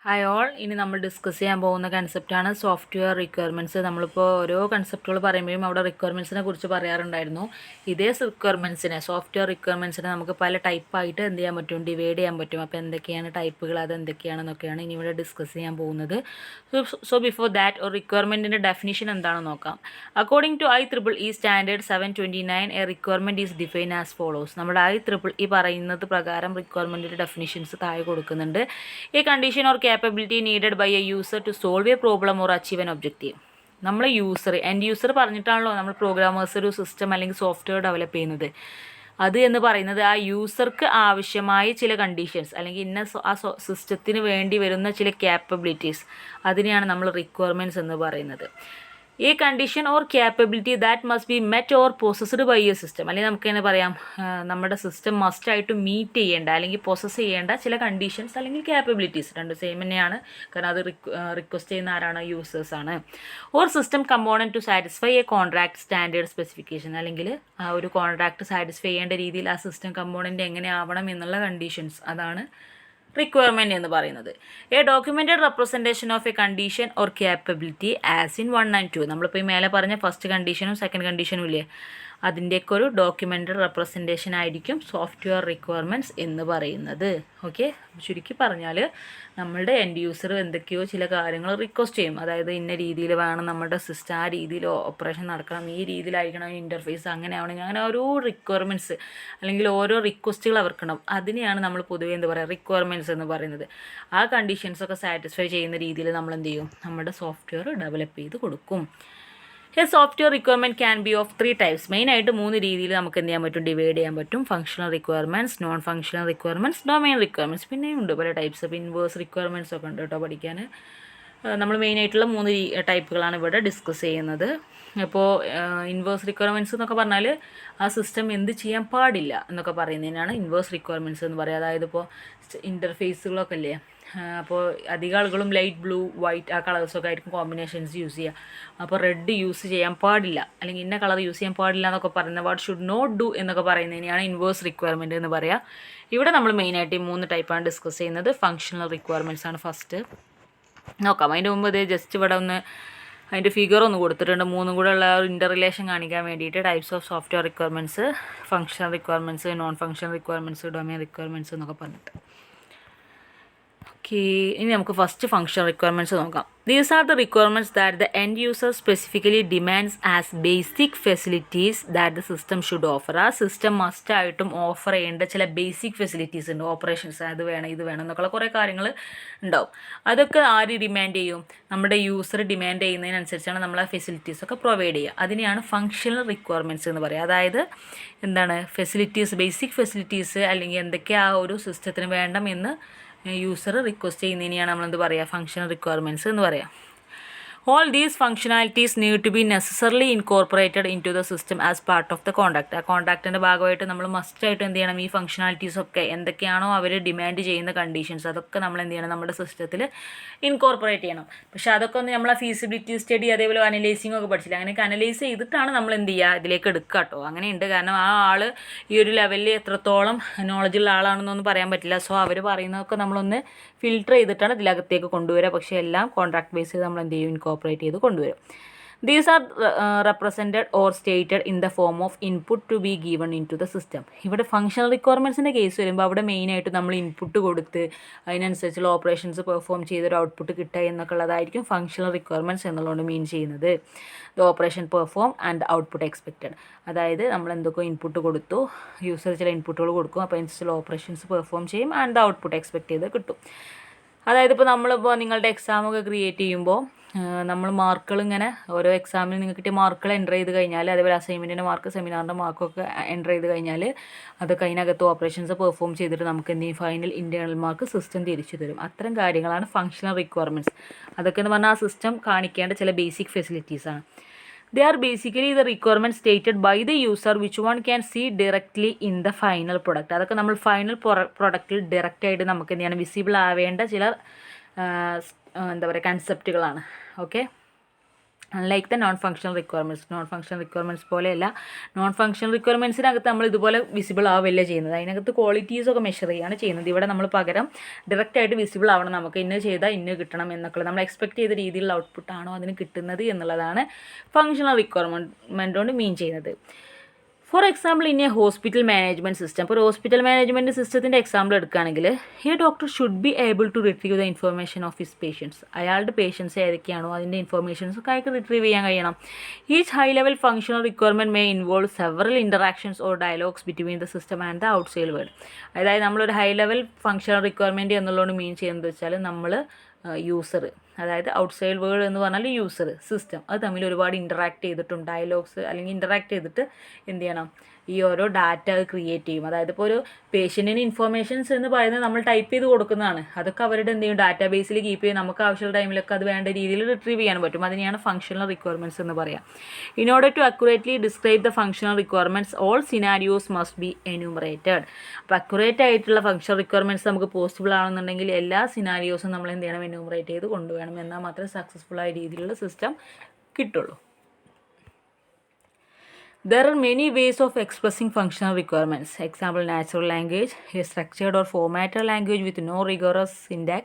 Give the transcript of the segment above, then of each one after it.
Hi all, ഇനി നമ്മൾ discuss ചെയ്യാൻ പോകുന്ന കൺസെപ്റ്റാണ് സോഫ്റ്റ്വെയർ റിക്വയർമെൻറ്റ്സ്. നമ്മളിപ്പോൾ ഓരോ കൺസെപ്റ്റുകൾ പറയുമ്പോഴും അവിടെ റിക്വയർമെൻറ്റ്സിനെ കുറിച്ച് പറയാറുണ്ടായിരുന്നു. ഇതേ സോഫ്റ്റ്വെയർ റിക്വയർമെൻറ്റ്സിനെ നമുക്ക് പല ടൈപ്പായിട്ട് എന്ത് ചെയ്യാൻ പറ്റും, ഡിവൈഡ് ചെയ്യാൻ പറ്റും. അപ്പോൾ എന്തൊക്കെയാണ് ടൈപ്പുകൾ, അത് എന്തൊക്കെയാണെന്നൊക്കെയാണ് ഇനി ഇവിടെ ഡിസ്കസ് ചെയ്യാൻ പോകുന്നത്. സോ ബിഫോർ ദാറ്റ് ഒരു റിക്വയർമെൻറ്റിൻ്റെ ഡെഫിനിഷൻ എന്താണെന്ന് നോക്കാം. According to IEEE standard 729 a requirement is define as follows. നമ്മുടെ IEEE പറയുന്നത് പ്രകാരം റിക്വയർമെൻറ്റിൻ്റെ ഡെഫിനിഷൻസ് താഴെ കൊടുക്കുന്നുണ്ട്. ഈ condition or capability needed by a user to solve a problem or achieve an objective. നമ്മൾ എൻഡ് യൂസർ പറഞ്ഞിട്ടാണല്ലോ നമ്മൾ പ്രോഗ്രാമേഴ്സ് ഒരു സിസ്റ്റം അല്ലെങ്കിൽ സോഫ്റ്റ്വെയർ ഡെവലപ്പ് ചെയ്യുന്നത്. അത് എന്ന് പറയുന്നത് ആ യൂസർക്ക് ആവശ്യമായ ചില കണ്ടീഷൻസ് അല്ലെങ്കിൽ ആ സിസ്റ്റത്തിന് വേണ്ടി വരുന്ന ചില ക്യാപ്പബിലിറ്റീസ്, അതിനെയാണ് നമ്മൾ റിക്വയർമെൻറ്റ്സ് എന്ന് പറയുന്നത്. ഈ condition or capability that must be met or possessed by a system, അല്ലെങ്കിൽ നമുക്ക് തന്നെ പറയാം നമ്മുടെ സിസ്റ്റം മസ്റ്റായിട്ട് മീറ്റ് ചെയ്യേണ്ട അല്ലെങ്കിൽ പൊസസ് ചെയ്യേണ്ട ചില കണ്ടീഷൻസ് അല്ലെങ്കിൽ ക്യാപ്പബിലിറ്റീസ്, രണ്ട് സെയിം തന്നെയാണ്. കാരണം അത് റിക്വസ്റ്റ് ചെയ്യുന്ന ആരാണ്, യൂസേഴ്സാണ്. Or system component to satisfy a contract standard specification, അല്ലെങ്കിൽ ആ ഒരു കോൺട്രാക്ട് സാറ്റിസ്ഫൈ ചെയ്യേണ്ട രീതിയിൽ ആ സിസ്റ്റം കമ്പോണൻറ്റ് എങ്ങനെ ആവണം എന്നുള്ള കണ്ടീഷൻസ്, അതാണ് റിക്വയർമെൻറ്റ് എന്ന് പറയുന്നത്. A documented representation of A condition or capability as in 1 and 2. നമ്മളിപ്പോൾ ഈ മേലെ പറഞ്ഞ ഫസ്റ്റ് കണ്ടീഷനും സെക്കൻഡ് കണ്ടീഷനും ഇല്ലേ, അതിൻ്റെയൊക്കെ ഒരു ഡോക്യുമെൻ്റഡ് റെപ്രസെൻറ്റേഷൻ ആയിരിക്കും സോഫ്റ്റ്വെയർ റിക്വയർമെൻറ്റ്സ് എന്ന് പറയുന്നത്. ഓക്കെ, ചുരുക്കി പറഞ്ഞാൽ നമ്മളുടെ എൻഡ് യൂസർ എന്തൊക്കെയോ ചില കാര്യങ്ങൾ റിക്വസ്റ്റ് ചെയ്യും. അതായത് ഇന്ന രീതിയിൽ വേണം നമ്മുടെ സിസ്റ്റം, ആ രീതിയിൽ ഓപ്പറേഷൻ നടക്കണം, ഈ രീതിയിലായിരിക്കണം ഇൻ്റർഫേസ്, അങ്ങനെ ആവണമെങ്കിൽ അങ്ങനെ ഓരോ റിക്വയർമെൻറ്റ്സ് അല്ലെങ്കിൽ ഓരോ റിക്വസ്റ്റുകൾ അവർക്കുണ്ടാവും. അതിനെയാണ് നമ്മൾ പൊതുവേ എന്താ പറയുക, റിക്വയർമെൻറ്റ്സ് എന്ന് പറയുന്നത്. ആ കണ്ടീഷൻസൊക്കെ സാറ്റിസ്ഫൈ ചെയ്യുന്ന രീതിയിൽ നമ്മൾ എന്ത് ചെയ്യും, നമ്മുടെ സോഫ്റ്റ്വെയർ ഡെവലപ്പ് ചെയ്ത് കൊടുക്കും. A software requirement can be of 3 types. മെയിനായിട്ട് 3 രീതിയിൽ നമുക്ക് എന്ത് ചെയ്യാൻ പറ്റും, ഡിവൈഡ് ചെയ്യാൻ പറ്റും. Functional requirements, non functional requirements, domain requirements. പിന്നെയും ഉണ്ട് പല ടൈപ്സ്. അപ്പോൾ ഇൻവേഴ്സ് റിക്വയർമെൻറ്റ്സ് ഒക്കെ ഉണ്ട് കേട്ടോ പഠിക്കാൻ. നമ്മൾ മെയിനായിട്ടുള്ള 3 ടൈപ്പുകളാണ് ഇവിടെ ഡിസ്കസ് ചെയ്യുന്നത്. അപ്പോൾ ഇൻവേഴ്സ് റിക്വയർമെൻറ്റ്സ് എന്നൊക്കെ പറഞ്ഞാൽ ആ സിസ്റ്റം എന്ത് ചെയ്യാൻ പാടില്ല എന്നൊക്കെ പറയുന്നതിനാണ് ഇൻവേഴ്സ് റിക്വയർമെൻറ്റ്സ് എന്ന് പറയുക. അതായത് ഇപ്പോൾ ഇൻ്റർഫേസുകളൊക്കെ അല്ലേ, അപ്പോൾ അധികം ആളുകളും ലൈറ്റ് ബ്ലൂ, വൈറ്റ് ആ കളേഴ്സൊക്കെ ആയിരിക്കും കോമ്പിനേഷൻസ് യൂസ് ചെയ്യുക. അപ്പോൾ റെഡ് യൂസ് ചെയ്യാൻ പാടില്ല അല്ലെങ്കിൽ ഇന്ന കളർ യൂസ് ചെയ്യാൻ പാടില്ല എന്നൊക്കെ പറയുന്നത്, വാട്ട് ഷുഡ് നോട്ട് ഡു എന്നൊക്കെ പറയുന്നതിനെയാണ് ഇൻവേഴ്സ് റിക്വയർമെൻറ്റ് എന്ന് പറയുക. ഇവിടെ നമ്മൾ മെയിനായിട്ട് ഈ 3 ടൈപ്പാണ് ഡിസ്കസ് ചെയ്യുന്നത്. ഫംഗ്ഷണൽ റിക്വയർമെൻറ്റ്സ് ആണ് ഫസ്റ്റ് നോക്കാം. അതിൻ്റെ മുമ്പ് ഇത് ജസ്റ്റ് ഇവിടെ ഒന്ന് അതിൻ്റെ ഫിഗർ ഒന്ന് കൊടുത്തിട്ടുണ്ട്, 3 കൂടെ ഉള്ള ഒരു ഇൻ്റർ റിലേഷൻ കാണിക്കാൻ വേണ്ടിയിട്ട്. Types of software requirements, functional requirements, non functional requirements, domain requirements എന്നൊക്കെ പറഞ്ഞിട്ട്. ഓക്കെ, ഇനി നമുക്ക് ഫസ്റ്റ് ഫംഗ്ഷണൽ റിക്വയർമെൻറ്റ്സ് നോക്കാം. These are the requirements that the end user specifically demands as basic facilities that the system should offer. ആ system മസ്റ്റായിട്ടും offer ചെയ്യേണ്ട ചില basic facilities ഉണ്ട്, ഓപ്പറേഷൻസ്, അത് വേണം ഇത് വേണം എന്നൊക്കെയുള്ള കുറേ കാര്യങ്ങൾ ഉണ്ടാവും. അതൊക്കെ ആര് ഡിമാൻഡ് ചെയ്യും, നമ്മുടെ യൂസർ ഡിമാൻഡ് ചെയ്യുന്നതിനനുസരിച്ചാണ് നമ്മൾ ആ ഫെസിലിറ്റീസൊക്കെ പ്രൊവൈഡ് ചെയ്യുക. അതിനെയാണ് ഫംഗ്ഷണൽ റിക്വയർമെൻറ്റ്സ് എന്ന് പറയുക. അതായത് എന്താണ്, ഫെസിലിറ്റീസ്, ബേസിക് ഫെസിലിറ്റീസ് അല്ലെങ്കിൽ എന്തൊക്കെ ആ ഒരു സിസ്റ്റത്തിന് വേണമെന്ന് യൂസർ റിക്വസ്റ്റ് ചെയ്യുന്നതിനെയാണ് നമ്മളെന്ത് പറയുക, ഫംഗ്ഷണൽ റിക്വയർമെൻറ്റ്സ് എന്ന് പറയാം. All these functionalities need to be necessarily incorporated into the system as part of the contract. ആ കോൺട്രാക്റ്റിൻ്റെ ഭാഗമായിട്ട് നമ്മൾ മസ്റ്റായിട്ട് എന്ത് ചെയ്യണം, ഈ ഫംഗ്ഷനാലിറ്റീസൊക്കെ എന്തൊക്കെയാണോ അവർ ഡിമാൻഡ് ചെയ്യുന്ന കണ്ടീഷൻസ് അതൊക്കെ നമ്മൾ എന്ത് ചെയ്യണം, നമ്മുടെ സിസ്റ്റത്തിൽ ഇൻകോർപ്പറേറ്റ് ചെയ്യണം. പക്ഷേ അതൊക്കെ ഒന്ന് നമ്മൾ ആ ഫീസിബിലിറ്റി സ്റ്റഡി അതേപോലെ അനലൈസിങ് ഒക്കെ പഠിച്ചില്ല, അങ്ങനെയൊക്കെ അനലൈസ് ചെയ്തിട്ടാണ് നമ്മൾ എന്ത് ചെയ്യുക, ഇതിലേക്ക് എടുക്കുക കേട്ടോ. അങ്ങനെയുണ്ട്, കാരണം ആ ആൾ ഈ ഒരു ലെവലിൽ എത്രത്തോളം നോളജുള്ള ആളാണെന്നൊന്നും പറയാൻ പറ്റില്ല. സോ അവർ പറയുന്നതൊക്കെ നമ്മളൊന്ന് ഫിൽട്ടർ ചെയ്തിട്ടാണ് ഇതിലകത്തേക്ക് കൊണ്ടുവരിക. പക്ഷേ എല്ലാം കോൺട്രാക്ട് ബേസ് ചെയ്ത് നമ്മൾ എന്ത് ചെയ്യും, ഇൻകോർപ്പറേറ്റ് ചെയ്ത് കൊണ്ടുവരും. These are represented or stated in the form of input to be given into the system. ഇവിടെ ഫംഗ്ഷണൽ റിക്വയർമെൻറ്റ്സിൻ്റെ കേസ് വരുമ്പോൾ അവിടെ മെയിനായിട്ട് നമ്മൾ ഇൻപുട്ട് കൊടുത്ത് അതിനനുസരിച്ചുള്ള ഓപ്പറേഷൻസ് പെർഫോം ചെയ്തൊരു ഔട്ട്പുട്ട് കിട്ടുക എന്നൊക്കെ ഉള്ളതായിരിക്കും ഫംഗ്ഷണൽ റിക്വയർമെൻറ്റ്സ് എന്നുള്ളതുകൊണ്ട് മീൻ ചെയ്യുന്നത്. The operation perform and output expected. അതായത് നമ്മൾ എന്തൊക്കെ ഇൻപുട്ട് കൊടുത്തു, യൂസർ ചില ഇൻപുട്ടുകൾ കൊടുക്കും, അപ്പോൾ അതിനനുസരിച്ചുള്ള ഓപ്പറേഷൻസ് പെർഫോം ചെയ്യും ആൻഡ് ദ ഔട്ട്പുട്ട് എക്സ്പെക്റ്റ് ചെയ്ത് കിട്ടും. അതായത് ഇപ്പോൾ നമ്മളിപ്പോൾ നിങ്ങളുടെ എക്സാമൊക്കെ ക്രിയേറ്റ് ചെയ്യുമ്പോൾ നമ്മൾ മാർക്കുകൾ ഇങ്ങനെ ഓരോ എക്സാമിന് നിങ്ങൾക്ക് കിട്ടിയ മാർക്കുകൾ എൻ്റർ ചെയ്ത് കഴിഞ്ഞാൽ, അതേപോലെ അസൈൻമെൻറ്റിൻ്റെ മാർക്ക്, സെമിനാറിൻ്റെ മാർക്കൊക്കെ എൻ്റർ ചെയ്ത് കഴിഞ്ഞാൽ അതൊക്കെ അതിനകത്ത് ഓപ്പറേഷൻസ് പെർഫോം ചെയ്തിട്ട് നമുക്ക് എന്ത് ചെയ്യും, ഫൈനൽ ഇൻറ്റേർണൽ മാർക്ക് സിസ്റ്റം തിരിച്ചു തരും. അത്തരം കാര്യങ്ങളാണ് ഫംഗ്ഷണൽ റിക്വയർമെൻറ്റ്സ്. അതൊക്കെ എന്ന് പറഞ്ഞാൽ ആ സിസ്റ്റം കാണിക്കേണ്ട ചില basic ഫെസിലിറ്റീസാണ്. They are basically the requirements stated by the user which one can see directly in the final product. അതൊക്കെ നമ്മൾ ഫൈനൽ പ്രൊഡക്റ്റിൽ ഡയറക്റ്റായിട്ട് നമുക്ക് എന്താണ് വിസിബിൾ ആവേണ്ട ചില എന്താ പറയുക കൺസെപ്റ്റുകളാണ്. Okay, unlike the non functional requirements പോലെയല്ല. നോൺ ഫങ്ഷണൽ റിക്വയർമെൻറ്റ്സിനകത്ത് നമ്മൾ ഇതുപോലെ വിസിബിൾ ആവില്ല ചെയ്യുന്നത്. അതിനകത്ത് ക്വാളിറ്റീസൊക്കെ മെഷർ ചെയ്യുകയാണ് ചെയ്യുന്നത്. ഇവിടെ നമ്മൾ പകരം ഡയറക്റ്റായിട്ട് വിസിബിൾ ആവണം, നമുക്ക് ഇന്ന് ചെയ്താൽ ഇന്ന് കിട്ടണം എന്നൊക്കെ നമ്മൾ എക്സ്പെക്ട് ചെയ്ത രീതിയിലുള്ള ഔട്ട്പുട്ടാണോ അതിന് കിട്ടുന്നത് എന്നുള്ളതാണ് ഫങ്ഷണൽ റിക്വയർമെൻറ്റ് കൊണ്ട് മീൻ ചെയ്യുന്നത്. For example in a hospital management system, ഇപ്പോൾ ഒരു ഹോസ്പിറ്റൽ മാനേജ്മെൻറ്റ് സിസ്റ്റത്തിൻ്റെ എക്സാമ്പിൾ എടുക്കുകയാണെങ്കിൽ a doctor should be able to retrieve the information of his patients. അയാളുടെ പേഷ്യൻസ് ഏതൊക്കെയാണോ അതിൻ്റെ ഇൻഫർമേഷൻസ് ഒക്കെ അയാൾക്ക് റിട്രീവ് ചെയ്യാൻ കഴിയണം. Each high level functional requirement may involve several interactions or dialogs between the system and the outside world. അതായത് നമ്മളൊരു high level functional requirement എന്നുള്ളതുകൊണ്ട് മീൻ ചെയ്യുന്നത് വെച്ചാൽ നമ്മൾ യൂസർ, അതായത് ഔട്ട്സൈഡ് വേൾഡ് എന്ന് പറഞ്ഞാൽ യൂസർ, സിസ്റ്റം, അത് തമ്മിൽ ഒരുപാട് ഇൻറ്ററാക്ട് ചെയ്തിട്ടും ഡയലോഗ്സ് അല്ലെങ്കിൽ ഇൻറ്ററാക്ട് ചെയ്തിട്ട് എന്ത് ചെയ്യണം, ഈ ഓരോ ഡാറ്റ ക്രിയേറ്റ് ചെയ്യും. അതായത് ഇപ്പോൾ ഒരു പേഷ്യൻറ്റിന് ഇൻഫർമേഷൻസ് എന്ന് പറയുന്നത് നമ്മൾ ടൈപ്പ് ചെയ്ത് കൊടുക്കുന്നതാണ്. അതൊക്കെ അവരുടെ എന്ത് ചെയ്യും, ഡാറ്റാ ബേസിൽ കീപ്പ് ചെയ്യും. നമുക്ക് ആവശ്യമുള്ള ടൈമിലൊക്കെ അത് വേണ്ട രീതിയിൽ റിട്രീവ് ചെയ്യാൻ പറ്റും. അതിനെയാണ് ഫങ്ഷണൽ റിക്വയർമെൻറ്റ്സ് എന്ന് പറയാം. In order to accurately describe the functional requirements all scenarios must be enumerated. അപ്പോൾ അക്യുറേറ്റ് ആയിട്ടുള്ള ഫങ്ഷണൽ റിക്വയർമെൻറ്റ്സ് നമുക്ക് പോസിബിൾ ആണെന്നുണ്ടെങ്കിൽ എല്ലാ സിനാരിയോസും നമ്മൾ എന്ത് ചെയ്യണം, എന്യൂമറേറ്റ് ചെയ്ത് കൊണ്ടുവേണം. എന്നാൽ മാത്രമേ സക്സസ്ഫുൾ ആയ രീതിയിലുള്ള സിസ്റ്റം കിട്ടുള്ളൂ. There are many ways of expressing functional requirements. Example, natural language, a structured or formatted language with no rigorous syntax,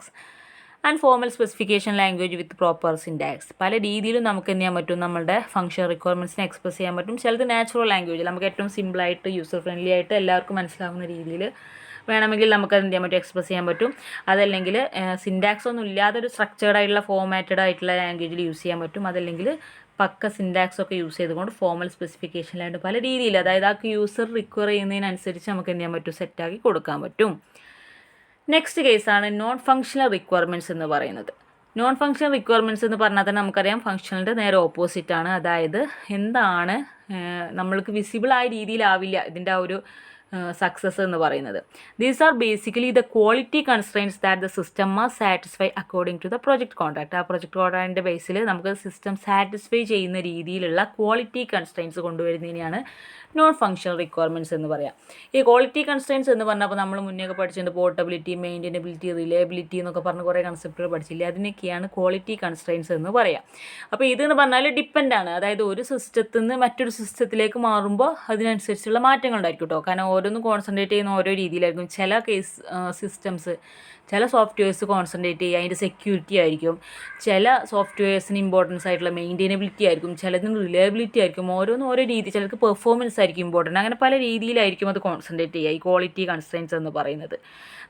and formal specification language with proper syntax. പല രീതിയിലും നമുക്ക് എന്ത് ചെയ്യാൻ പറ്റും, നമ്മുടെ ഫങ്ഷണൽ റിക്വയർമെൻറ്റ്സിനെ എക്സ്പ്രസ് ചെയ്യാൻ പറ്റും. ചിലത് നാച്ചുറൽ ലാംഗ്വേജ്, നമുക്ക് ഏറ്റവും സിമ്പിളായിട്ട് യൂസർ ഫ്രണ്ട്ലി ആയിട്ട് എല്ലാവർക്കും മനസ്സിലാവുന്ന രീതിയിൽ വേണമെങ്കിൽ നമുക്ക് എന്ത് ചെയ്യാൻ പറ്റും, എക്സ്പ്രസ് ചെയ്യാൻ പറ്റും. അതല്ലെങ്കിൽ സിൻടാക്സ് ഒന്നും ഇല്ലാതെ ഒരു സ്ട്രക്ചേർഡ് ആയിട്ടുള്ള ഫോമാറ്റഡ് ആയിട്ടുള്ള ലാംഗ്വേജിൽ യൂസ് ചെയ്യാൻ പറ്റും. അതല്ലെങ്കിൽ പക്ക സിൻടാക്സ് ഒക്കെ യൂസ് ചെയ്തുകൊണ്ട് ഫോമൽ സ്പെസിഫിക്കേഷനിലായിട്ട് പല രീതിയിൽ, അതായത് ആ യൂസർ റിക്വയർ ചെയ്യുന്നതിനനുസരിച്ച് നമുക്ക് എന്ത് ചെയ്യാൻ പറ്റും, സെറ്റാക്കി കൊടുക്കാൻ പറ്റും. നെക്സ്റ്റ് കേസാണ് നോൺ ഫങ്ഷണൽ റിക്വയർമെൻറ്റ്സ് എന്ന് പറയുന്നത്. നോൺ ഫങ്ഷണൽ റിക്വയർമെൻറ്റ്സ് എന്ന് പറഞ്ഞാൽ തന്നെ നമുക്കറിയാം ഫങ്ഷണലിൻ്റെ നേരെ ഓപ്പോസിറ്റാണ്. അതായത് എന്താണ് നമ്മൾക്ക് വിസിബിളായ രീതിയിലാവില്ല ഇതിൻ്റെ ആ ഒരു സക്സസ് എന്ന് പറയുന്നത്. These are basically the quality constraints that the system must satisfy according to the project contract. ആ പ്രൊജക്ട് കോൺട്രാക്റ്റിൻ്റെ ബേസിൽ നമുക്ക് സിസ്റ്റം സാറ്റിസ്ഫൈ ചെയ്യുന്ന രീതിയിലുള്ള ക്വാളിറ്റി കൺസ്ട്രെയിൻസ് കൊണ്ടുവരുന്നതിനെയാണ് നോൺ ഫങ്ഷണൽ റിക്വയർമെൻറ്റ്സ് എന്ന് പറയാം. ഈ ക്വാളിറ്റി കൺസ്ട്രെയിൻസ് എന്ന് പറഞ്ഞപ്പോൾ നമ്മൾ മുന്നേ പഠിച്ചിട്ടുണ്ട്, പോർട്ടബിലിറ്റി, മെയിൻ്റെനബിലിറ്റി, റിലയബിലിറ്റി എന്നൊക്കെ പറഞ്ഞ് കുറേ കൺസെപ്റ്റുകൾ പഠിച്ചില്ലേ, അതിനൊക്കെയാണ് ക്വാളിറ്റി കൺസ്ട്രെയിൻസ് എന്ന് പറയാം. അപ്പോൾ ഇതെന്ന് പറഞ്ഞാൽ ഡിപ്പെൻഡാണ്, അതായത് ഒരു സിസ്റ്റത്തിൽ നിന്ന് മറ്റൊരു സിസ്റ്റത്തിലേക്ക് മാറുമ്പോൾ അതിനനുസരിച്ചുള്ള മാറ്റങ്ങൾ ഉണ്ടായിരിക്കും കേട്ടോ. കാരണം ഓരോന്നും കോൺസെൻട്രേറ്റ് ചെയ്യുന്ന ഓരോ രീതിയിലായിരിക്കും. ചില സിസ്റ്റംസ്, ചില സോഫ്റ്റ്വെയർസ് കോൺസെൻട്രേറ്റ് ചെയ്യുക അതിൻ്റെ സെക്യൂരിറ്റി ആയിരിക്കും, ചില സോഫ്റ്റ്വെയർസിന് ഇമ്പോർട്ടൻസ് ആയിട്ടുള്ള മെയിൻ്റെനബിലിറ്റി ആയിരിക്കും, ചിലതിന് റിലയബിലിറ്റി ആയിരിക്കും, ഓരോന്നും ഓരോ രീതി, ചിലർക്ക് പെർഫോമൻസ് ആയിരിക്കും ഇമ്പോർട്ടൻറ്റ്. അങ്ങനെ പല രീതിയിലായിരിക്കും അത് കോൺസെൻട്രേറ്റ് ചെയ്യുക, ഈ ക്വാളിറ്റി കൺസ്ട്രെയിൻസ് എന്ന് പറയുന്നത്.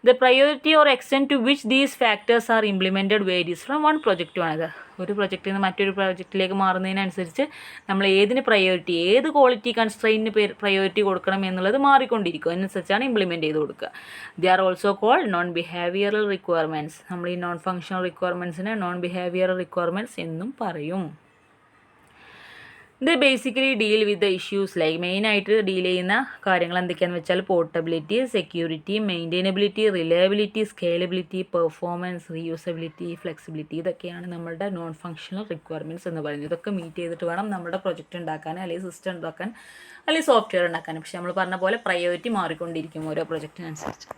The priority or extent to which these factors are implemented varies from one project to another. ഒരു പ്രൊജക്റ്റിൽ നിന്ന് മറ്റൊരു പ്രൊജക്റ്റിലേക്ക് മാറുന്നതിനനുസരിച്ച് നമ്മൾ ഏതിന് പ്രയോറിറ്റി, ഏത് ക്വാളിറ്റി കൺസ്ട്രെയിനിന് പ്രയോറിറ്റി കൊടുക്കണം എന്നുള്ളത് മാറിക്കൊണ്ടിരിക്കും. അതിനനുസരിച്ചാണ് ഇംപ്ലിമെൻറ്റ് ചെയ്ത് കൊടുക്കുക. They are also called non behavioural requirements. നമ്മൾ ഈ നോൺ ഫങ്ഷണൽ റിക്വയർമെൻറ്റ്സിനെ നോൺ ബിഹേവിയറൽ റിക്വയർമെൻറ്റ്സ് എന്നും പറയും. ഇത് basically deal with the issues like മെയിനായിട്ട് ഡീൽ ചെയ്യുന്ന കാര്യങ്ങൾ എന്തൊക്കെയാണെന്ന് വെച്ചാൽ portability, security, maintainability, reliability, scalability, performance, reusability, flexibility, ഇതൊക്കെയാണ് നമ്മളുടെ നോൺ ഫങ്ഷണൽ റിക്വയർമെൻറ്റ്സ് എന്ന് പറയുന്നത്. ഇതൊക്കെ മീറ്റ് ചെയ്തിട്ട് വേണം നമ്മുടെ പ്രൊജക്റ്റ് ഉണ്ടാക്കാൻ, അല്ലെങ്കിൽ സിസ്റ്റം ഉണ്ടാക്കാൻ, അല്ലെങ്കിൽ സോഫ്റ്റ്വെയർ ഉണ്ടാക്കാൻ. പക്ഷേ നമ്മൾ പറഞ്ഞ പോലെ പ്രയോറിറ്റി മാറിക്കൊണ്ടിരിക്കും ഓരോ പ്രൊജക്റ്റിനനുസരിച്ച്.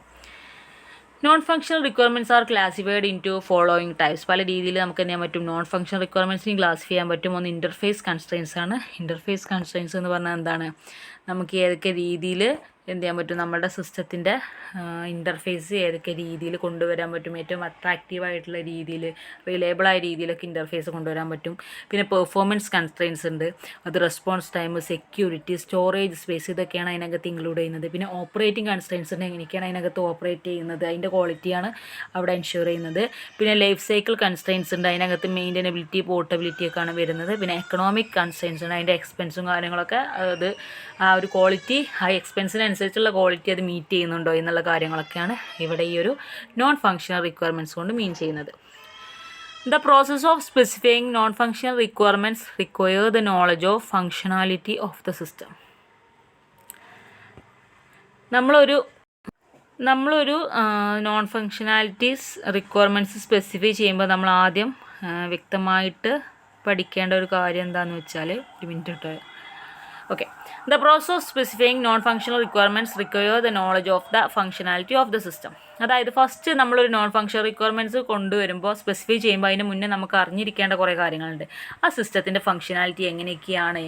Non functional requirements are classified into following types. പല രീതിയിൽ നമുക്ക് എന്ത് ചെയ്യാൻ പറ്റും, നോൺ ഫങ്ഷണൽ റിക്വയർമെൻറ്റ്സിന് ക്ലാസിഫൈ ചെയ്യാൻ പറ്റും. ഒന്ന് ഇൻ്റർഫേസ് കൺസ്ട്രെയിൻസ് ആണ്. ഇൻ്റർഫേസ് കൺസ്ട്രെയിൻസ് എന്ന് പറഞ്ഞാൽ എന്താണ്, നമുക്ക് ഏതൊക്കെ രീതിയിൽ എന്ത് ചെയ്യാൻ പറ്റും, നമ്മുടെ സിസ്റ്റത്തിൻ്റെ ഇൻ്റർഫേസ് ഏതൊക്കെ രീതിയിൽ കൊണ്ടുവരാൻ പറ്റും, ഏറ്റവും അട്രാക്റ്റീവായിട്ടുള്ള രീതിയിൽ, റിലയബിളായ രീതിയിലൊക്കെ ഇൻ്റർഫേസ് കൊണ്ടുവരാൻ പറ്റും. പിന്നെ പെർഫോമൻസ് കൺസ്ട്രെയിൻസ് ഉണ്ട്, അത് response time, security, storage space, ഇതൊക്കെയാണ് അതിനകത്ത് ഇൻക്ലൂഡ് ചെയ്യുന്നത്. പിന്നെ ഓപ്പറേറ്റിംഗ് കൺസ്ട്രെയിൻസ് ഉണ്ട്, എങ്ങനെയൊക്കെയാണ് അതിനകത്ത് ഓപ്പറേറ്റ് ചെയ്യുന്നത്, അതിൻ്റെ ക്വാളിറ്റിയാണ് അവിടെ എൻഷുർ ചെയ്യുന്നത്. പിന്നെ ലൈഫ് സൈക്കിൾ കൺസ്ട്രെയിൻസ് ഉണ്ട്, അതിനകത്ത് മെയിൻ്റെനബിലിറ്റി, പോർട്ടബിലിറ്റി ഒക്കെയാണ് വരുന്നത്. പിന്നെ എക്കണോമിക് കൺസ്ട്രെയിൻസ് ഉണ്ട്, അതിൻ്റെ എക്സ്പെൻസും കാര്യങ്ങളൊക്കെ, അത് ആ ഒരു ക്വാളിറ്റി, ആ എക്സ്പെൻസിനനുസരിച്ചുള്ള ക്വാളിറ്റി അത് മീറ്റ് ചെയ്യുന്നുണ്ടോ എന്നുള്ള കാര്യങ്ങളൊക്കെയാണ് ഇവിടെ ഈ ഒരു നോൺ ഫങ്ഷണൽ റിക്വയർമെൻറ്റ്സ് കൊണ്ട് മീൻ ചെയ്യുന്നത്. The process of specifying non functional requirements require the knowledge of functionality of the system. നമ്മളൊരു നോൺ ഫങ്ഷണാലിറ്റീസ് റിക്വയർമെൻറ്റ്സ് സ്പെസിഫൈ ചെയ്യുമ്പോൾ നമ്മൾ ആദ്യം വ്യക്തമായിട്ട് പഠിക്കേണ്ട ഒരു കാര്യം എന്താണെന്ന് വെച്ചാൽ, ഒരു മിനിറ്റ് കേട്ടോ, Okay. The process of specifying non-functional requirements require the knowledge of the functionality of the system. അതായത് ഫസ്റ്റ് നമ്മളൊരു നോൺ ഫങ്ഷണൽ റിക്വയർമെൻറ്റ്സ് കൊണ്ടുവരുമ്പോൾ സ്പെസിഫൈ ചെയ്യുമ്പോൾ അതിന് മുന്നേ നമുക്ക് അറിഞ്ഞിരിക്കേണ്ട കുറേ കാര്യങ്ങളുണ്ട്. ആ സിസ്റ്റത്തിൻ്റെ ഫംഗ്ഷനാലിറ്റി എങ്ങനെയൊക്കെയാണ്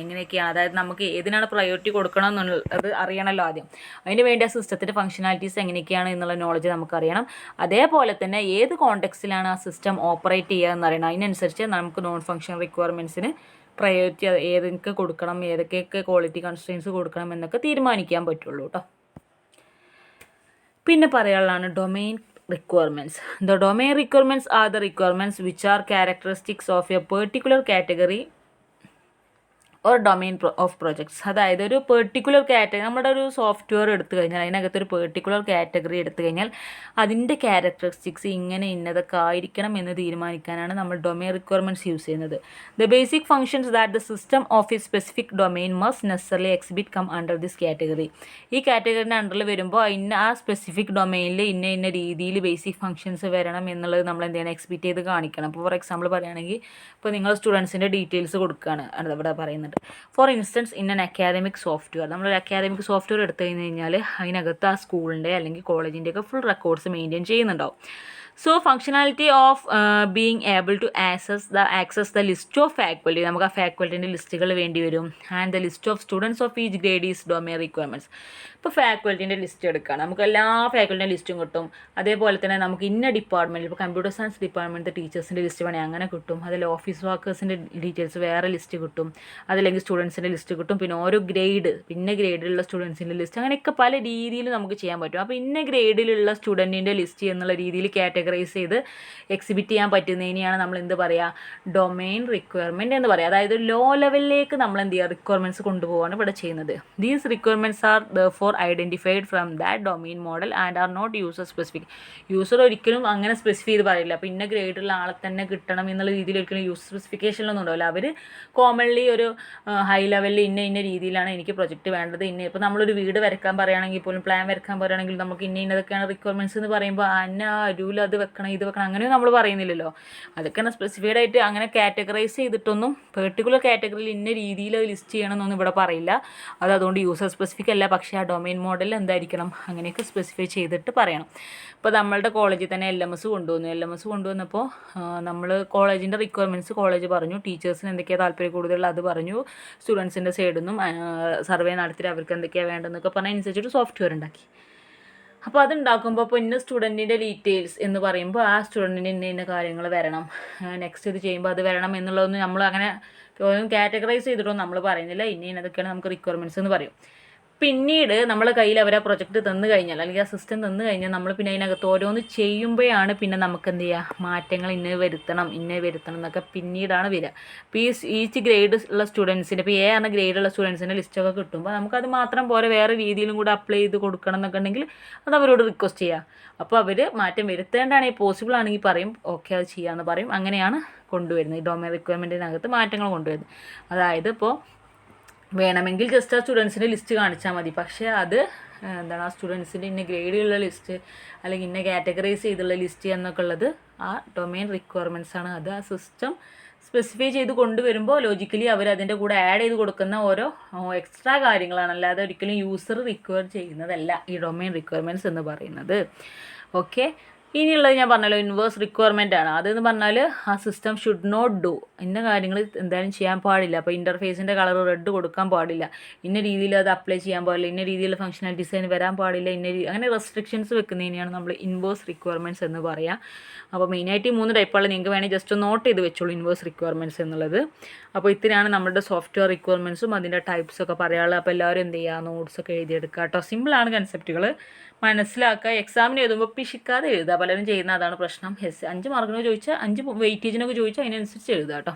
അതായത് നമുക്ക് ഏതിനാണ് പ്രയോറിറ്റി കൊടുക്കണം എന്നുള്ളത് അറിയണമല്ലോ ആദ്യം. അതിന് വേണ്ടി ആ സിസ്റ്റത്തിൻ്റെ ഫംഗ്ഷനാലിറ്റീസ് എങ്ങനെയൊക്കെയാണ് എന്നുള്ള നോളജ് നമുക്കറിയണം. അതേപോലെ തന്നെ ഏത് കോണ്ടെക്സ്റ്റിലാണ് ആ സിസ്റ്റം ഓപ്പറേറ്റ് ചെയ്യുക എന്നറിയണം. അതിനനുസരിച്ച് നമുക്ക് നോൺ ഫങ്ഷണൽ റിക്വയർമെൻറ്റ്സിന് പ്രയോറിറ്റി ഏതൊക്കെ കൊടുക്കണം, ഏതൊക്കെയൊക്കെ ക്വാളിറ്റി കൺസ്ട്രെയിൻസ് കൊടുക്കണം എന്നൊക്കെ തീരുമാനിക്കാൻ പറ്റുള്ളൂ കേട്ടോ. പിന്നെ പറയാനുള്ളതാണ് domain requirements. The domain requirements are the requirements which are characteristics of a particular category or domain of projects. അതായത് ഒരു പെർട്ടിക്കുലർ കാറ്റഗറി, നമ്മുടെ ഒരു സോഫ്റ്റ്വെയർ എടുത്തു കഴിഞ്ഞാൽ അതിനകത്തൊരു പെർട്ടിക്കുലർ കാറ്റഗറി എടുത്തു കഴിഞ്ഞാൽ അതിൻ്റെ ക്യാരക്ടറിസ്റ്റിക്സ് ഇങ്ങനെ ഇന്നതൊക്കെ ആയിരിക്കണം എന്ന് തീരുമാനിക്കാനാണ് നമ്മൾ ഡൊമെയിൻ റിക്വയർമെൻറ്റ്സ് യൂസ് ചെയ്യുന്നത്. The basic functions that the system of a specific domain must necessarily exhibit come under this category. ഈ കാറ്റഗറിൻ്റെ അണ്ടറിൽ വരുമ്പോൾ ആ സ്പെസിഫിക് ഡൊമെയിനിൽ ഇന്ന രീതിയിൽ ബേസിക് ഫങ്ഷൻസ് വരണം എന്നുള്ളത് നമ്മൾ എന്ത് ചെയ്യണം, എക്സിബിറ്റ് ചെയ്ത് കാണിക്കണം. അപ്പോൾ ഫോർ എക്സാമ്പിൾ പറയുകയാണെങ്കിൽ ഇപ്പോൾ നിങ്ങൾ സ്റ്റുഡൻസിൻ്റെ ഡീറ്റെയിൽസ് കൊടുക്കുകയാണ് ഇവിടെ പറയുന്നത്. For instance in an academic software, നമ്മളൊരു അക്കാദമിക് സോഫ്റ്റ്വെയർ എടുത്തു കഴിഞ്ഞാൽ അതിനകത്ത് ആ സ്കൂളിൻ്റെ അല്ലെങ്കിൽ കോളേജിൻ്റെയൊക്കെ ഫുൾ റെക്കോർഡ്സ് മെയിൻറ്റെയിൻ ചെയ്യുന്നുണ്ടാവും. So functionality of being able to access the list of faculty, നമുക്ക് ആ ഫാക്കൽറ്റിൻ്റെ ലിസ്റ്റുകൾ വേണ്ടി വരും. And the list of students of each grade is domain requirements. ഇപ്പോൾ ഫാക്കൽറ്റിൻ്റെ ലിസ്റ്റ് എടുക്കുകയാണ്, നമുക്ക് എല്ലാ ഫാക്കൽറ്റിൻ്റെ ലിസ്റ്റും കിട്ടും. അതേപോലെ തന്നെ നമുക്ക് ഇന്ന ഡിപ്പാർട്ട്മെൻറ്റിൽ ഇപ്പോൾ കമ്പ്യൂട്ടർ സയൻസ് ഡിപ്പാർട്ട്മെൻറ്റ് ടീച്ചേഴ്സിൻ്റെ ലിസ്റ്റ് വേണമെങ്കിൽ അങ്ങനെ കിട്ടും. അതിൽ ഓഫീസ് വർക്കേഴ്സിൻ്റെ ഡീറ്റെയിൽസ് വേറെ ലിസ്റ്റ് കിട്ടും. അതല്ലെങ്കിൽ സ്റ്റുഡൻസിൻ്റെ ലിസ്റ്റ് കിട്ടും. പിന്നെ ഓരോ ഗ്രേഡിലുള്ള സ്റ്റുഡൻസിൻ്റെ ലിസ്റ്റ്, അങ്ങനെയൊക്കെ പല രീതിയിൽ നമുക്ക് ചെയ്യാൻ പറ്റും. അപ്പോൾ ഇന്ന ഗ്രേഡിലുള്ള സ്റ്റുഡൻറ്റിൻ്റെ ലിസ്റ്റ് എന്നുള്ള രീതിയിൽ കാറ്റഗറൈസ് ചെയ്ത് എക്സിബിറ്റ് ചെയ്യാൻ പറ്റുന്നതിനെയാണ് നമ്മൾ എന്ത് പറയുക, ഡൊമെയിൻ റിക്വയർമെൻറ്റ് എന്ന് പറയുക. അതായത് ലോ ലെവലിലേക്ക് നമ്മൾ എന്ത് ചെയ്യുക, റിക്വയർമെൻറ്റ്സ് കൊണ്ടുപോകാണ് ഇവിടെ ചെയ്യുന്നത്. These requirements are therefore identified from that domain model and are not user specific. User ഒരിക്കലും അങ്ങനെ സ്പെസിഫൈ ചെയ്ത് പറയില്ല. അപ്പോൾ ഇന്ന ഗ്രേഡുള്ള ആളെ തന്നെ കിട്ടണം എന്നുള്ള രീതിയിൽ ഒരിക്കലും യൂസർ സ്പെസിഫിക്കേഷനിലൊന്നും ഉണ്ടാവില്ല. അവർ കോമൺലി ഒരു ഹൈ ലെവലിൽ ഇന്ന രീതിയിലാണ് എനിക്ക് പ്രൊജക്റ്റ് വേണ്ടത്. ഇപ്പോൾ നമ്മളൊരു വീട് വരയ്ക്കാൻ പറയുകയാണെങ്കിൽ പോലും, പ്ലാൻ വരയ്ക്കാൻ പറയുകയാണെങ്കിൽ നമുക്ക് ഇന്നതൊക്കെയാണ് റിക്വയർമെൻറ്റ്സ് എന്ന് പറയുമ്പോൾ രൂല അത് വെക്കണം ഇത് വെക്കണം അങ്ങനെയൊന്നും നമ്മൾ പറയുന്നില്ലല്ലോ. അതൊക്കെ സ്പെസിഫൈഡ് ആയിട്ട് അങ്ങനെ കാറ്റഗറൈസ് ചെയ്തിട്ടൊന്നും പെർട്ടിക്കുലർ കാറ്റഗറിയിൽ ഇന്ന രീതിയിൽ ലിസ്റ്റ് ചെയ്യണമെന്നൊന്നും ഇവിടെ പറയില്ല. അതുകൊണ്ട് യൂസർ സ്പെസിഫിക് അല്ല. പക്ഷേ ആ ഡൊമെയിൻ മോഡൽ എന്തായിരിക്കണം, അങ്ങനെയൊക്കെ സ്പെസിഫൈ ചെയ്തിട്ട് പറയണം. ഇപ്പോൾ നമ്മളുടെ കോളേജിൽ തന്നെ LMS കൊണ്ടുവന്നപ്പോൾ നമ്മൾ കോളേജിൻ്റെ റിക്വയർമെൻറ്റ്സ് കോളേജ് പറഞ്ഞു, ടീച്ചേഴ്സിന് എന്തൊക്കെയാണ് താല്പര്യം കൂടുതലുള്ള അത് പറഞ്ഞു, സ്റ്റുഡൻസിൻ്റെ സൈഡിൽ നിന്നും സർവേ നടത്തിയിട്ട് അവർക്ക് എന്തൊക്കെയാണ് വേണ്ടതെന്നൊക്കെ പറഞ്ഞാൽ അനുസരിച്ചിട്ട് സോഫ്റ്റ്വെയർ ഉണ്ടാക്കി. അപ്പോൾ അതുണ്ടാക്കുമ്പോൾ ഇപ്പോൾ ഇന്ന സ്റ്റുഡൻറ്റിൻ്റെ ഡീറ്റെയിൽസ് എന്ന് പറയുമ്പോൾ ആ സ്റ്റുഡൻറ്റിന് ഇന്ന കാര്യങ്ങൾ വരണം, നെക്സ്റ്റ് ഇത് ചെയ്യുമ്പോൾ അത് വരണം എന്നുള്ളതൊന്നും നമ്മൾ അങ്ങനെ കാറ്റഗറൈസ് ചെയ്തിട്ടൊന്നും നമ്മൾ പറയുന്നില്ല. ഇന്നതൊക്കെയാണ് നമുക്ക് റിക്വയർമെൻറ്റ്സ് എന്ന് പറയും. പിന്നീട് നമ്മളെ കയ്യിൽ അവർ ആ പ്രൊജക്റ്റ് തന്നു കഴിഞ്ഞാൽ അല്ലെങ്കിൽ ആ സിസ്റ്റം തന്നു കഴിഞ്ഞാൽ നമ്മൾ പിന്നെ അതിനകത്ത് ഓരോന്ന് ചെയ്യുമ്പോഴാണ് പിന്നെ നമുക്ക് എന്ത് ചെയ്യുക, മാറ്റങ്ങൾ ഇന്ന വരുത്തണം എന്നൊക്കെ പിന്നീടാണ് വരിക. ഇപ്പോൾ ഈച്ച് ഗ്രേഡ് ഉള്ള സ്റ്റുഡൻസിൻ്റെ, ഇപ്പോൾ എന്ന ഗ്രേഡുള്ള സ്റ്റുഡൻസിൻ്റെ ലിസ്റ്റൊക്കെ കിട്ടുമ്പോൾ നമുക്കത് മാത്രം പോരെ വേറെ രീതിയിലും കൂടെ അപ്ലൈ ചെയ്ത് കൊടുക്കണം എന്നൊക്കെ ഉണ്ടെങ്കിൽ അത് അവരോട് റിക്വസ്റ്റ് ചെയ്യുക. അപ്പോൾ അവർ മാറ്റം വരുത്തേണ്ടാണെങ്കിൽ പോസിബിൾ ആണെങ്കിൽ പറയും ഓക്കെ അത് ചെയ്യാമെന്ന് പറയും. അങ്ങനെയാണ് കൊണ്ടുവരുന്നത് ഈ ഡൊമെയിൻ റിക്വയർമെൻറ്റിനകത്ത് മാറ്റങ്ങൾ കൊണ്ടുവരുന്നത്. അതായത് ഇപ്പോൾ വേണമെങ്കിൽ ജസ്റ്റ് ആ സ്റ്റുഡൻസിൻ്റെ ലിസ്റ്റ് കാണിച്ചാൽ മതി. പക്ഷേ അത് ആ സ്റ്റുഡൻസിൻ്റെ ഇന്ന ഗ്രേഡിലുള്ള ലിസ്റ്റ് അല്ലെങ്കിൽ ഇന്ന കാറ്റഗറൈസ് ചെയ്തുള്ള ലിസ്റ്റ് എന്നൊക്കെ ഉള്ളത് ആ ഡൊമെയിൻ റിക്വയർമെൻറ്റ്സ് ആണ്. അത് ആ സിസ്റ്റം സ്പെസിഫൈ ചെയ്ത് കൊണ്ടുവരുമ്പോൾ ലോജിക്കലി അവർ അതിൻ്റെ കൂടെ ആഡ് ചെയ്ത് കൊടുക്കുന്ന ഓരോ എക്സ്ട്രാ കാര്യങ്ങളാണ്, അല്ലാതെ ഒരിക്കലും യൂസർ റിക്വയർ ചെയ്യുന്നതല്ല ഈ ഡൊമെയിൻ റിക്വയർമെൻറ്റ്സ് എന്ന് പറയുന്നത്. ഓക്കെ, ഇനിയുള്ളത് ഞാൻ പറഞ്ഞല്ലോ ഇൻവേഴ്സ് റിക്വയർമെൻ്റ് ആണ്. അതെന്ന് പറഞ്ഞാൽ ആ സിസ്റ്റം ഷുഡ് നോട്ട് ഡു, ഇന്ന കാര്യങ്ങൾ എന്തായാലും ചെയ്യാൻ പാടില്ല. അപ്പോൾ ഇൻ്റർഫേസിൻ്റെ കളർ റെഡ് കൊടുക്കാൻ പാടില്ല, ഇന്ന രീതിയിൽ അത് അപ്ലൈ ചെയ്യാൻ പാടില്ല, ഇന്ന രീതിയിലുള്ള ഫംഗ്ഷനാലിറ്റീസ് അതിന് വരാൻ പാടില്ല, അങ്ങനെ റെസ്ട്രിക്ഷൻസ് വെക്കുന്നതിനെയാണ് നമ്മൾ ഇൻവേഴ്സ് റിക്വയർമെൻറ്റ്സ് എന്ന് പറയുക. അപ്പോൾ മെയിനായിട്ട് ഈ 3 ടൈപ്പുകൾ നിങ്ങൾക്ക് വേണമെങ്കിൽ ജസ്റ്റ് നോട്ട് ചെയ്ത് വെച്ചോളൂ ഇൻവേഴ്സ് റിക്വയർമെൻറ്റ്സ് എന്നുള്ളത്. അപ്പോൾ ഇത്രയാണ് നമ്മുടെ സോഫ്റ്റ്വെയർ റിക്വയർമെൻറ്റ്സും അതിൻ്റെ ടൈപ്സൊക്കെ പറയാനുള്ളത്. അപ്പോൾ എല്ലാവരും എന്ത് ചെയ്യുക, നോട്ട്സൊക്കെ എഴുതിയെടുക്കുക കേട്ടോ. സിമ്പിളാണ് കൺസെപ്റ്റുകൾ, മനസ്സിലാക്കുക, എക്സാമിന് എഴുതുമ്പോൾ പിശിക്കാതെ എഴുതുക. പലരും ചെയ്യുന്ന അതാണ് പ്രശ്നം. 5 മാർക്കിനൊക്കെ ചോദിച്ചാൽ 5 വെയിറ്റേജിനൊക്കെ ചോദിച്ചാൽ അതിനനുസരിച്ച് എഴുതുക കേട്ടോ.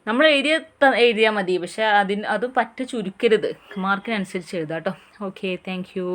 നമ്മൾ എഴുതിയാൽ മതി, പക്ഷേ അതും പറ്റ ചുരുക്കരുത്, മാർക്കിനനുസരിച്ച് എഴുതുക കേട്ടോ. Okay, thank you.